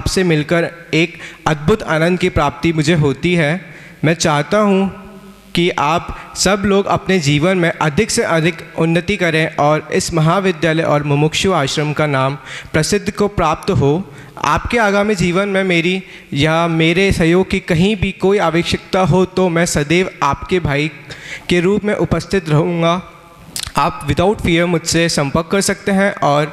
आपसे मिलकर एक अद्भुत आनंद की प्राप्ति मुझे होती है। मैं चाहता हूँ कि आप सब लोग अपने जीवन में अधिक से अधिक उन्नति करें और इस महाविद्यालय और मुमुक्षु आश्रम का नाम प्रसिद्ध को प्राप्त हो। आपके आगामी जीवन में मेरी या मेरे सहयोग की कहीं भी कोई आवश्यकता हो तो मैं सदैव आपके भाई के रूप में उपस्थित रहूँगा। आप विदाउट फियर मुझसे संपर्क कर सकते हैं और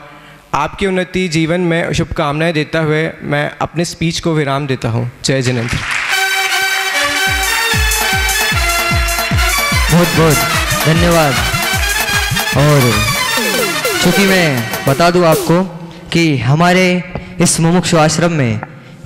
आपकी उन्नति जीवन में शुभकामनाएं देता हुए मैं अपने स्पीच को विराम देता हूँ। जय जिनेंद्र। बहुत बहुत धन्यवाद। और चूँकि मैं बता दूं आपको कि हमारे इस मुमुक्षु आश्रम में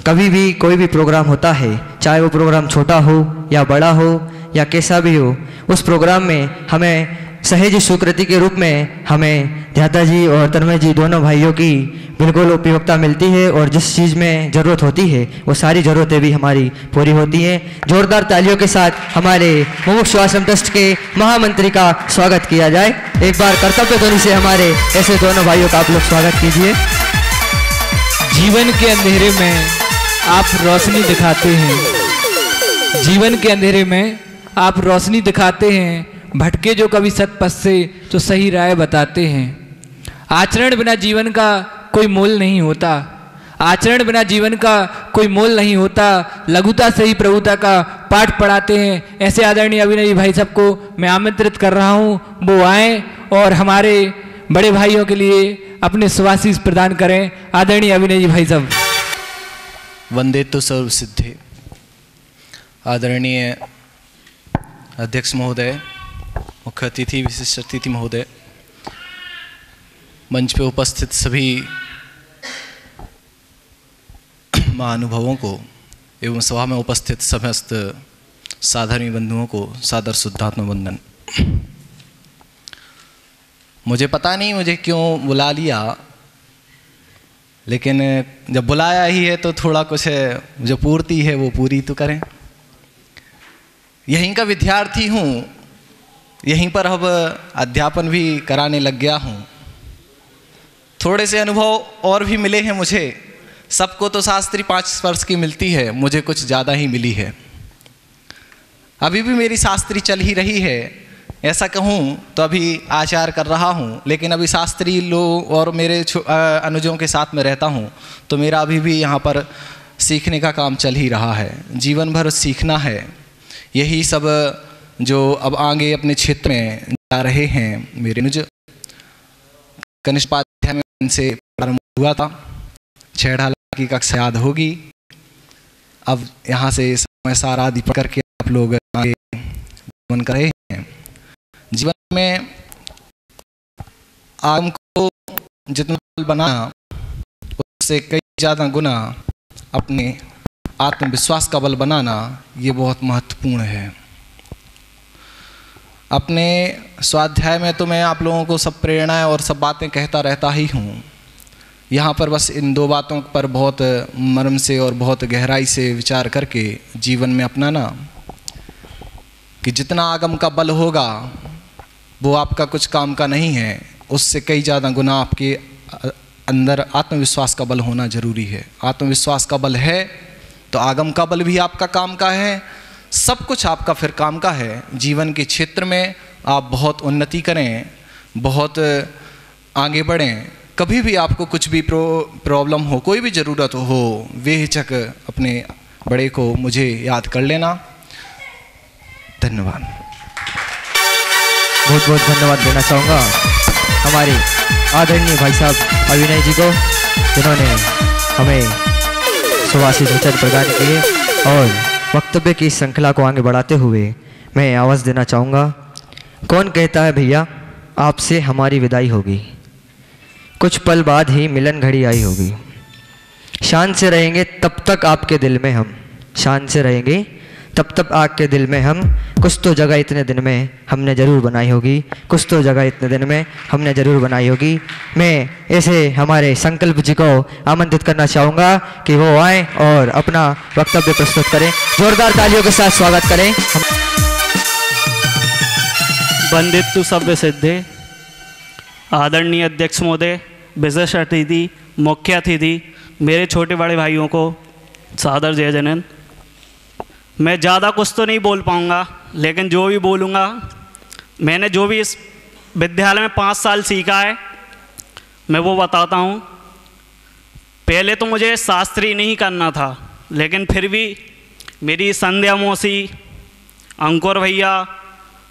कभी भी कोई भी प्रोग्राम होता है, चाहे वो प्रोग्राम छोटा हो या बड़ा हो या कैसा भी हो, उस प्रोग्राम में हमें सहेज स्वीकृति के रूप में हमें ध्याता जी और तन्मय जी दोनों भाइयों की बिल्कुल उपयोगिता मिलती है और जिस चीज़ में ज़रूरत होती है वो सारी ज़रूरतें भी हमारी पूरी होती हैं। जोरदार तालियों के साथ हमारे मुमुक्षु आश्रम ट्रस्ट के महामंत्री का स्वागत किया जाए। एक बार कर्तव्य ध्वनि से हमारे ऐसे दोनों भाइयों का आप लोग स्वागत कीजिए। जीवन के अंधेरे में आप रोशनी दिखाते हैं, जीवन के अंधेरे में आप रोशनी दिखाते हैं, भटके जो कभी सतपथ से तो सही राय बताते हैं। आचरण बिना जीवन का कोई मोल नहीं होता, आचरण बिना जीवन का कोई मोल नहीं होता। लघुता से ही प्रभुता का पाठ पढ़ाते हैं। ऐसे आदरणीय अभिनय भाई साहब को मैं आमंत्रित कर रहा हूँ, वो आएँ और हमारे बड़े भाइयों के लिए अपने सुभाषीष प्रदान करें। आदरणीय अभिनय भाई साहब। वंदे तो सर्व सिद्धे। आदरणीय अध्यक्ष महोदय, मुख्य अतिथि, विशिष्ट अतिथि महोदय, मंच पे उपस्थित सभी महानुभावों को एवं सभा में उपस्थित समस्त साधर्मी बंधुओं को सादर शुद्धात्म वंदन। मुझे पता नहीं मुझे क्यों बुला लिया, लेकिन जब बुलाया ही है तो थोड़ा कुछ जो पूर्ति है वो पूरी तो करें। यहीं का विद्यार्थी हूँ, यहीं पर अब अध्यापन भी कराने लग गया हूँ। थोड़े से अनुभव और भी मिले हैं मुझे। सबको तो शास्त्री 5 वर्ष की मिलती है, मुझे कुछ ज़्यादा ही मिली है। अभी भी मेरी शास्त्री चल ही रही है। ऐसा कहूँ तो अभी आचार कर रहा हूँ, लेकिन अभी शास्त्री लोग और मेरे अनुजों के साथ में रहता हूँ तो मेरा अभी भी यहाँ पर सीखने का काम चल ही रहा है। जीवन भर सीखना है। यही सब जो अब आगे अपने क्षेत्र में जा रहे हैं मेरे अनुज। कनिष्ठ पाठ्य में इनसे प्रारंभ हुआ था, 6 ढाला की कक्षा याद होगी। अब यहाँ से समय सारा आदि पढ़ करके आप लोग आगे जीवन कर रहे हैं। जीवन में आगम को जितना बल बनाना, उससे कई ज़्यादा गुना अपने आत्मविश्वास का बल बनाना, ये बहुत महत्वपूर्ण है। अपने स्वाध्याय में तो मैं आप लोगों को सब प्रेरणाएं और सब बातें कहता रहता ही हूँ। यहाँ पर बस इन 2 बातों पर बहुत मर्म से और बहुत गहराई से विचार करके जीवन में अपनाना कि जितना आगम का बल होगा वो आपका कुछ काम का नहीं है, उससे कई ज़्यादा गुना आपके अंदर आत्मविश्वास का बल होना जरूरी है। आत्मविश्वास का बल है तो आगम का बल भी आपका काम का है, सब कुछ आपका फिर काम का है। जीवन के क्षेत्र में आप बहुत उन्नति करें, बहुत आगे बढ़ें। कभी भी आपको कुछ भी प्रॉब्लम हो, कोई भी ज़रूरत हो, बेहिचक अपने बड़े को मुझे याद कर लेना। धन्यवाद। बहुत बहुत धन्यवाद देना चाहूँगा हमारे आदरणीय भाई साहब अभिनय जी को, जिन्होंने हमें सुभाषित वचन प्रदान किए। और वक्तव्य की श्रृंखला को आगे बढ़ाते हुए मैं आवाज़ देना चाहूँगा। कौन कहता है भैया आपसे हमारी विदाई होगी, कुछ पल बाद ही मिलन घड़ी आई होगी। शान से रहेंगे तब तक आपके दिल में हम, शान से रहेंगे तब तक आपके दिल में हम। कुछ तो जगह इतने दिन में हमने ज़रूर बनाई होगी, कुछ तो जगह इतने दिन में हमने ज़रूर बनाई होगी। मैं ऐसे हमारे संकल्प जी को आमंत्रित करना चाहूँगा कि वो आए और अपना वक्तव्य प्रस्तुत करें। जोरदार तालियों के साथ स्वागत करें। वंदितु सभ्य सिद्धे। आदरणीय अध्यक्ष महोदय, विशेष अतिथि, मुख्य अतिथि, मेरे छोटे बड़े भाइयों को सादर जय जनन। मैं ज़्यादा कुछ तो नहीं बोल पाऊँगा, लेकिन जो भी बोलूँगा, मैंने जो भी इस विद्यालय में 5 साल सीखा है मैं वो बताता हूँ। पहले तो मुझे शास्त्री नहीं करना था, लेकिन फिर भी मेरी संध्या मौसी, अंकुर भैया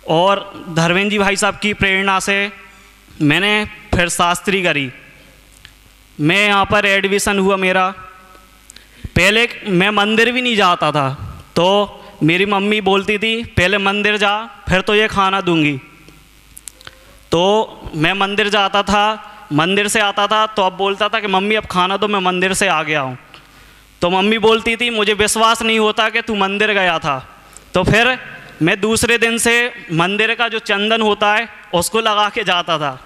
और धर्मेंद्र जी भाई साहब की प्रेरणा से मैंने फिर शास्त्री करी। मैं यहाँ पर एडमिशन हुआ मेरा। पहले मैं मंदिर भी नहीं जाता था, तो मेरी मम्मी बोलती थी पहले मंदिर जा फिर तो ये खाना दूंगी। तो मैं मंदिर जाता था, मंदिर से आता था तो अब बोलता था कि मम्मी अब खाना दो, मैं मंदिर से आ गया हूँ। तो मम्मी बोलती थी मुझे विश्वास नहीं होता कि तू मंदिर गया था। तो फिर मैं दूसरे दिन से मंदिर का जो चंदन होता है उसको लगा के जाता था।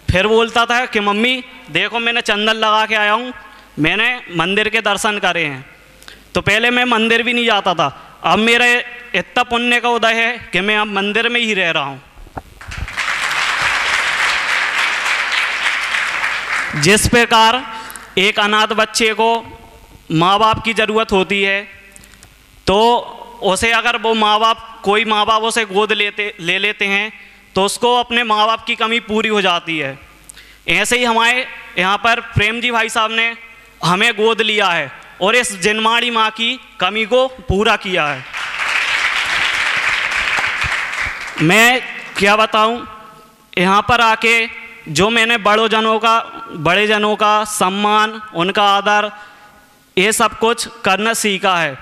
फिर बोलता था कि मम्मी देखो मैंने चंदन लगा के आया हूँ, मैंने मंदिर के दर्शन करे हैं। तो पहले मैं मंदिर भी नहीं जाता था, अब मेरा इतना पुण्य का उदय है कि मैं अब मंदिर में ही रह रहा हूँ। जिस प्रकार एक अनाथ बच्चे को माँ बाप की ज़रूरत होती है, तो उसे अगर वो कोई माँ बाप उसे गोद ले लेते हैं तो उसको अपने माँ बाप की कमी पूरी हो जाती है। ऐसे ही हमारे यहाँ पर प्रेम जी भाई साहब ने हमें गोद लिया है और इस जिनमाड़ी माँ की कमी को पूरा किया है। मैं क्या बताऊँ, यहाँ पर आके जो मैंने बड़े जनों का सम्मान, उनका आदर, ये सब कुछ करना सीखा है।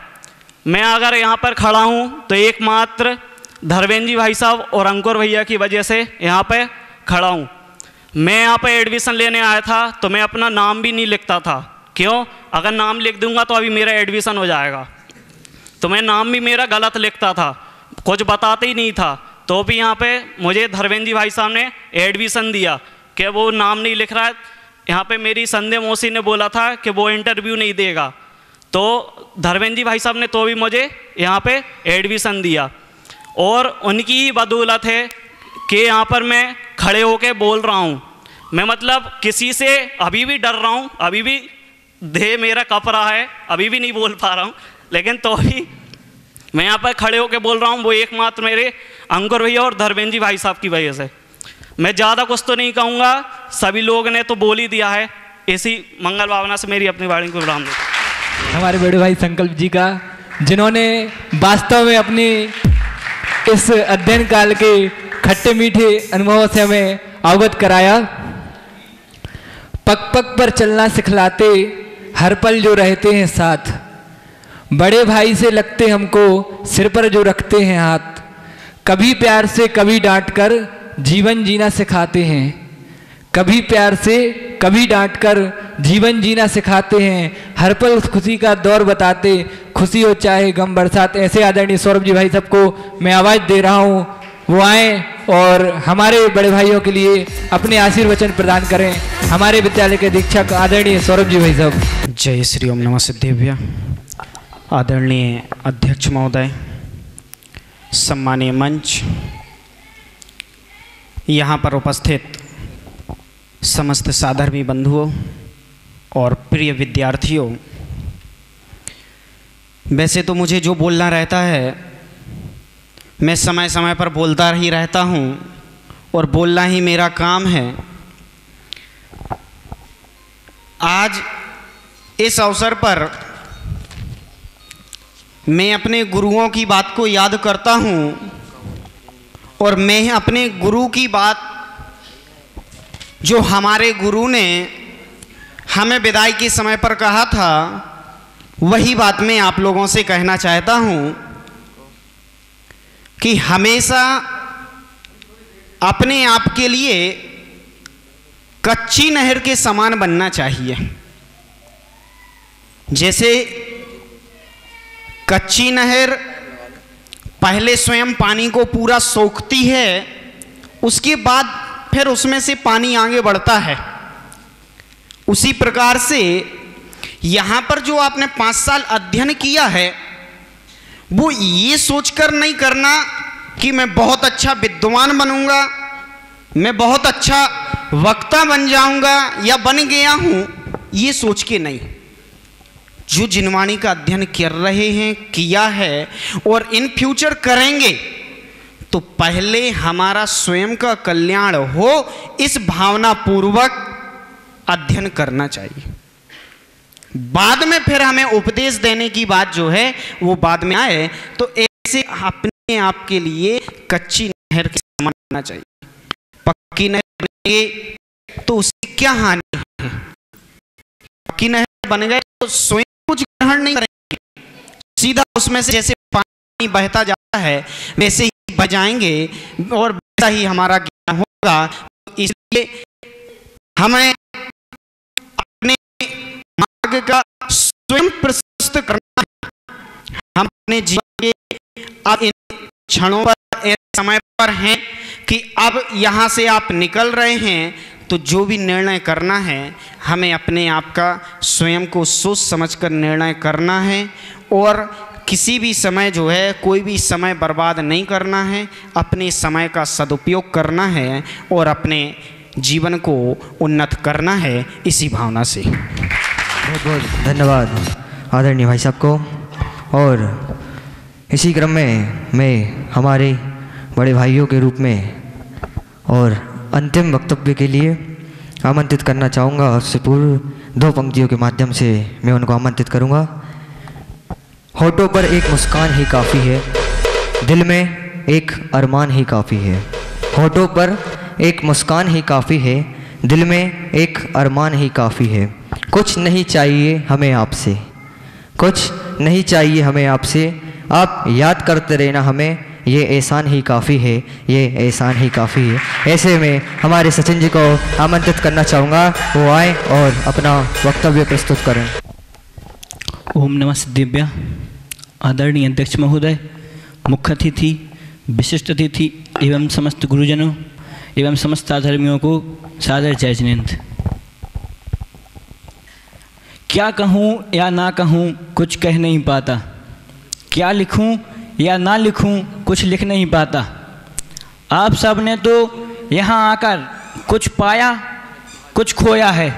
मैं अगर यहाँ पर खड़ा हूँ तो एकमात्र धर्मेंद्र जी भाई साहब और अंकुर भैया की वजह से यहाँ पे खड़ा हूँ। मैं यहाँ पे एडमिशन लेने आया था तो मैं अपना नाम भी नहीं लिखता था। क्यों? अगर नाम लिख दूँगा तो अभी मेरा एडमिशन हो जाएगा। तो मैं नाम भी मेरा गलत लिखता था, कुछ बताते ही नहीं था। तो भी यहाँ पे मुझे धर्मेंद्र जी भाई साहब ने एडमिशन दिया कि वो नाम नहीं लिख रहा है। यहाँ पे मेरी संध्या मौसी ने बोला था कि वो इंटरव्यू नहीं देगा, तो धर्मेंद्र जी भाई साहब ने तो भी मुझे यहाँ पे एडमिशन दिया। और उनकी ही बदौलत है कि यहाँ पर मैं खड़े होके बोल रहा हूँ। मैं मतलब किसी से अभी भी डर रहा हूँ, अभी भी देह मेरा कँप रहा है, अभी भी नहीं बोल पा रहा हूँ, लेकिन तो भी मैं यहाँ पर खड़े होके बोल रहा हूँ। वो एकमात्र मेरे अंकुर भैया और धर्मेंद्र जी भाई साहब की वजह से। मैं ज़्यादा कुछ तो नहीं कहूँगा, सभी लोग ने तो बोल ही दिया है। इसी मंगल भावना से मेरी अपनी वाणी को विराम देता। हमारे बड़े भाई संकल्प जी का, जिन्होंने वास्तव में अपनी इस अध्ययन काल के खट्टे मीठे अनुभवों से हमें अवगत कराया। पग पग पर चलना सिखलाते, हर पल जो रहते हैं साथ, बड़े भाई से लगते हमको, सिर पर जो रखते हैं हाथ, कभी प्यार से कभी डांट कर जीवन जीना सिखाते हैं, कभी प्यार से कभी डांट कर जीवन जीना सिखाते हैं, हर पल उस खुशी का दौर बताते, खुशी हो चाहे गम बरसाते। ऐसे आदरणीय सौरभ जी भाई सबको मैं आवाज़ दे रहा हूँ, वो आएँ और हमारे बड़े भाइयों के लिए अपने आशीर्वचन प्रदान करें। हमारे विद्यालय के अधीक्षक आदरणीय सौरभ जी भाई साहब। जय श्री ओम नमः सिद्धेभ्य। आदरणीय अध्यक्ष महोदय, सम्मानीय मंच, यहाँ पर उपस्थित समस्त साधर्मी बंधुओं और प्रिय विद्यार्थियों, वैसे तो मुझे जो बोलना रहता है मैं समय समय पर बोलता ही रहता हूँ और बोलना ही मेरा काम है। आज इस अवसर पर मैं अपने गुरुओं की बात को याद करता हूँ और मैं अपने गुरु की बात, जो हमारे गुरु ने हमें विदाई के समय पर कहा था, वही बात मैं आप लोगों से कहना चाहता हूँ कि हमेशा अपने आप के लिए कच्ची नहर के समान बनना चाहिए। जैसे कच्ची नहर पहले स्वयं पानी को पूरा सोखती है, उसके बाद फिर उसमें से पानी आगे बढ़ता है। उसी प्रकार से यहाँ पर जो आपने 5 साल अध्ययन किया है, वो ये सोचकर नहीं करना कि मैं बहुत अच्छा विद्वान बनूंगा, मैं बहुत अच्छा वक्ता बन जाऊंगा या बन गया हूँ। ये सोच के नहीं। जो जिनवाणी का अध्ययन कर रहे हैं, किया है और इन फ्यूचर करेंगे, तो पहले हमारा स्वयं का कल्याण हो, इस भावना पूर्वक अध्ययन करना चाहिए। बाद में फिर हमें उपदेश देने की बात जो है वो बाद में आए, तो ऐसे अपने आप के लिए कच्ची नहर के समान होना चाहिए। पक्की नहर बनेगी तो उसकी क्या हानि है? पक्की नहर बन गए तो स्वयं कुछ ग्रहण नहीं करेंगे, सीधा उसमें से जैसे पानी बहता जाता है वैसे ही बजाएंगे और वैसा ही हमारा ज्ञान होगा। इसलिए हमें अपने मार्ग का स्वयं प्रशस्त करना है। हम अपने जीवन के अब इन क्षणों पर, इस समय पर हैं कि अब यहाँ से आप निकल रहे हैं, तो जो भी निर्णय करना है हमें अपने आप का स्वयं को सोच समझकर निर्णय करना है और किसी भी समय जो है कोई भी समय बर्बाद नहीं करना है, अपने समय का सदुपयोग करना है और अपने जीवन को उन्नत करना है, इसी भावना से। बहुत बहुत धन्यवाद आदरणीय भाई साहब को। और इसी क्रम में मैं हमारे बड़े भाइयों के रूप में और अंतिम वक्तव्य के लिए आमंत्रित करना चाहूँगा। उससे पूर्व 2 पंक्तियों के माध्यम से मैं उनको आमंत्रित करूँगा। होठों पर एक मुस्कान ही काफ़ी है, दिल में एक अरमान ही काफ़ी है। होठों पर एक मुस्कान ही काफ़ी है, दिल में एक अरमान ही काफ़ी है। कुछ नहीं चाहिए हमें आपसे, कुछ नहीं चाहिए हमें आपसे, आप याद करते रहना हमें, ये एहसान ही काफ़ी है, ये एहसान ही काफ़ी है। ऐसे में हमारे सचिन जी को आमंत्रित करना चाहूँगा, वो आए और अपना वक्तव्य प्रस्तुत करें। ओम नमः सिद्धिभ्यः। आदरणीय अध्यक्ष महोदय, मुख्य अतिथि, विशिष्ट अतिथि एवं समस्त गुरुजनों एवं समस्त आधर्मियों को सादर जय जिनेंद्र। क्या कहूँ या ना कहूँ कुछ कह नहीं पाता, क्या लिखूँ या ना लिखूं कुछ लिख नहीं पाता। आप सब ने तो यहाँ आकर कुछ पाया कुछ खोया है,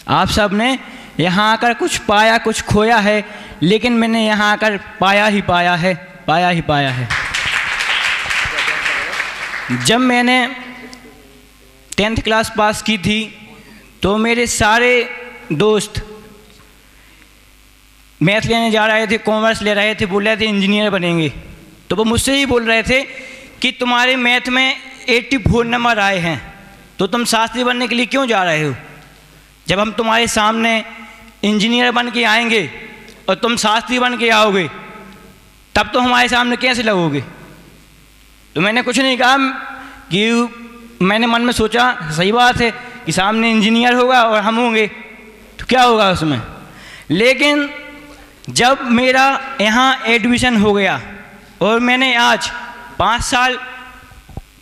आप सब ने यहाँ आकर कुछ पाया कुछ खोया है, लेकिन मैंने यहाँ आकर पाया ही पाया है, पाया ही पाया है। जब मैंने 10th क्लास पास की थी तो मेरे सारे दोस्त मैथ लेने जा रहे थे, कॉमर्स ले रहे थे, बोल रहे थे इंजीनियर बनेंगे। तो वो मुझसे ही बोल रहे थे कि तुम्हारे मैथ में 84 नंबर आए हैं, तो तुम शास्त्री बनने के लिए क्यों जा रहे हो? जब हम तुम्हारे सामने इंजीनियर बन के आएंगे और तुम शास्त्री बन के आओगे, तब तो हमारे सामने कैसे लगोगे? तो मैंने कुछ नहीं कहा कि मैंने मन में सोचा सही बात है कि सामने इंजीनियर होगा और हम होंगे तो क्या होगा उसमें। लेकिन जब मेरा यहाँ एडमिशन हो गया और मैंने आज 5 साल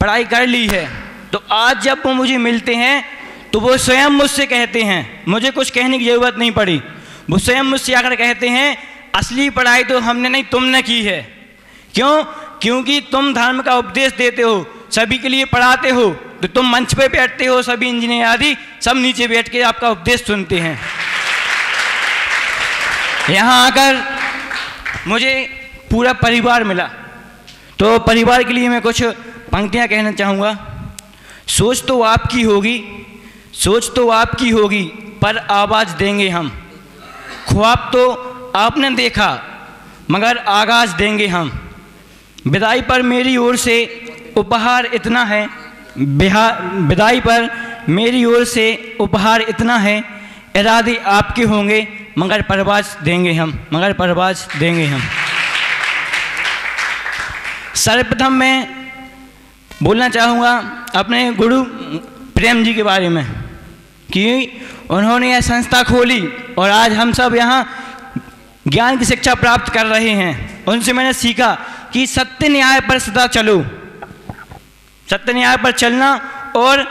पढ़ाई कर ली है, तो आज जब वो मुझे मिलते हैं तो वो स्वयं मुझसे कहते हैं, मुझे कुछ कहने की ज़रूरत नहीं पड़ी, वो स्वयं मुझसे आकर कहते हैं असली पढ़ाई तो हमने नहीं तुमने की है। क्यों? क्योंकि तुम धर्म का उपदेश देते हो, सभी के लिए पढ़ाते हो, तो तुम मंच पे बैठते हो, सभी इंजीनियर आदि सब नीचे बैठ के आपका उपदेश सुनते हैं। यहाँ आकर मुझे पूरा परिवार मिला, तो परिवार के लिए मैं कुछ पंक्तियाँ कहना चाहूँगा। सोच तो आपकी होगी, सोच तो आपकी होगी, पर आवाज़ देंगे हम। ख्वाब तो आपने देखा, मगर आगाज़ देंगे हम। विदाई पर मेरी ओर से उपहार इतना है, विदाई पर मेरी ओर से उपहार इतना है, इरादे आपके होंगे, मगर परवाज़ देंगे हम, मगर परवाज़ देंगे हम। सर्वप्रथम मैं बोलना चाहूँगा अपने गुरु प्रेम जी के बारे में कि उन्होंने यह संस्था खोली और आज हम सब यहाँ ज्ञान की शिक्षा प्राप्त कर रहे हैं। उनसे मैंने सीखा कि सत्य न्याय पर सदा चलो, सत्य न्याय पर चलना और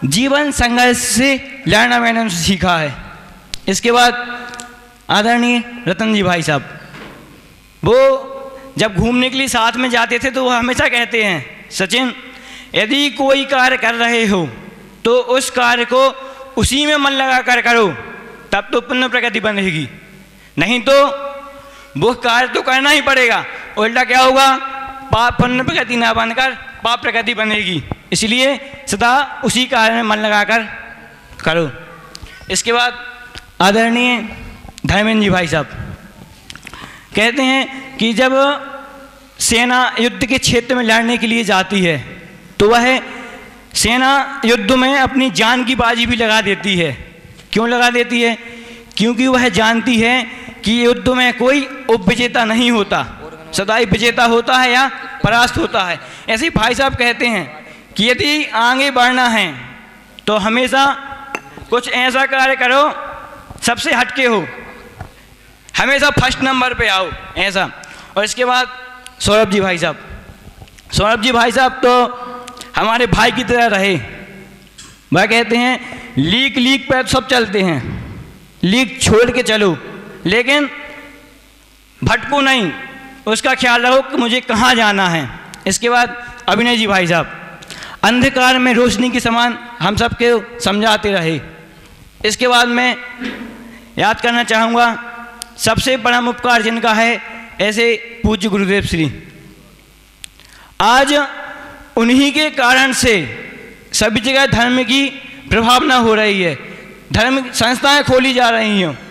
जीवन संघर्ष से लड़ना मैंने उनसे सीखा है। इसके बाद आदरणीय रतन जी भाई साहब, वो जब घूमने के लिए साथ में जाते थे तो वो हमेशा कहते हैं, सचिन यदि कोई कार्य कर रहे हो तो उस कार्य को उसी में मन लगा कर करो, तब तो पुण्य प्रगति बनेगी, नहीं तो वो कार्य तो करना ही पड़ेगा। उल्टा क्या होगा, पाप पुण्य प्रगति ना बनकर पाप प्रगति बनेगी। इसलिए सदा उसी कार्य में मन लगाकर करो। इसके बाद आदरणीय धर्मेंद्र जी भाई साहब कहते हैं कि जब सेना युद्ध के क्षेत्र में लड़ने के लिए जाती है तो वह सेना युद्ध में अपनी जान की बाजी भी लगा देती है। क्यों लगा देती है? क्योंकि वह जानती है कि युद्ध में कोई उपविजेता नहीं होता, सदा ही विजेता होता है या परास्त होता है। ऐसे ही भाई साहब कहते हैं कि यदि आगे बढ़ना है तो हमेशा कुछ ऐसा कार्य करो सबसे हटके हो, हमेशा फर्स्ट नंबर पे आओ, ऐसा। और इसके बाद सौरभ जी भाई साहब तो हमारे भाई की तरह रहे। वह कहते हैं लीक पर सब चलते हैं, लीक छोड़ के चलो लेकिन भटको नहीं, उसका ख्याल रखो कि मुझे कहाँ जाना है। इसके बाद अभिनय जी भाई साहब अंधकार में रोशनी के समान हम सबके समझाते रहे। इसके बाद मैं याद करना चाहूँगा सबसे बड़ा उपकार जिनका है ऐसे पूज्य गुरुदेव श्री। आज उन्हीं के कारण से सभी जगह धर्म की प्रभावना हो रही है, धर्म संस्थाएं खोली जा रही हैं।